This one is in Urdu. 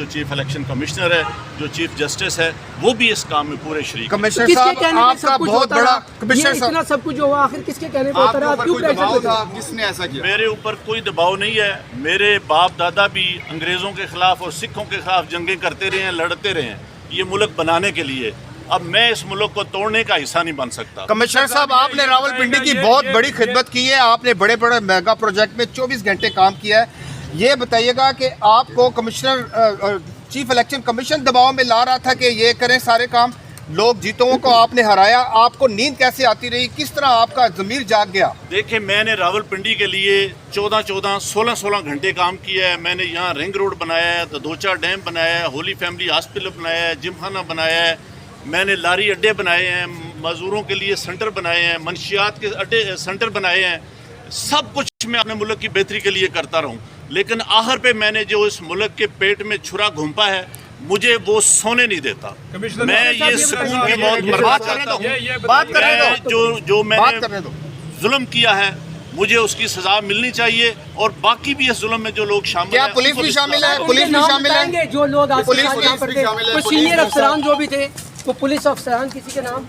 جو چیف الیکشن کمشنر ہے, جو چیف جسٹس ہے, وہ بھی اس کام میں پورے شریک. کمشنر صاحب آپ کا بہت بڑا کمشنر صاحب اتنا سب کچھ جو ہوا آخر کس کے کہنے پہ ہوتا رہا, آپ کیوں پریشر دیتے ہیں؟ کس نے ایسا کیا؟ میرے اوپر کوئی دباؤ نہیں ہے. میرے باپ دادا بھی انگریزوں کے خلاف اور سکھوں کے خلاف جنگیں کرتے رہے ہیں, لڑتے رہے ہیں یہ ملک بنانے کے لیے. اب میں اس ملک کو توڑنے کا حصہ نہیں بن سکتا. کمشنر صاحب آپ نے راولپنڈی کی بہت بڑی خدمت کی ہے, آپ نے بڑے بڑے میگا پروجیکٹ میں 24 گھنٹے کام کیا ہے. یہ بتائیے گا کہ آپ کو کمشنر چیف الیکشن کمیشن دباؤ میں لا رہا تھا کہ یہ کریں سارے کام, لوگ جیتوں کو آپ نے ہرایا, آپ کو نیند کیسے آتی رہی, کس طرح آپ کا ضمیر جاگ گیا؟ دیکھیں میں نے راولپنڈی کے لیے 16 گھنٹے کام کیا ہے. میں نے یہاں رنگ روڈ بنایا ہے, دودھوچا ڈیم بنایا ہے, ہولی فیملی ہاسپٹل بنایا ہے, جم خانہ بنایا ہے, میں نے لاری اڈے بنائے ہیں, مزدوروں کے لیے سینٹر بنائے ہیں, منشیات کے اڈے سینٹر بنائے ہیں. سب کچھ میں اپنے ملک کی بہتری کے لیے کرتا رہوں, لیکن آخر پہ میں نے جو اس ملک کے پیٹ میں چھرا گھونپا ہے مجھے وہ سونے نہیں دیتا. میں یہ سکون کی موت مرنا چاہتا ہوں. جو میں نے ظلم کیا ہے مجھے اس کی سزا ملنی چاہیے, اور باقی بھی اس ظلم میں جو لوگ شامل ہیں. کیا پولیس بھی شامل ہے؟ پولیس بھی شامل ہے؟ جو لوگ آپ پولیس یہاں پر تھے, شامل ہے, سینئر افسران جو بھی تھے, وہ پولیس افسران کسی کے نام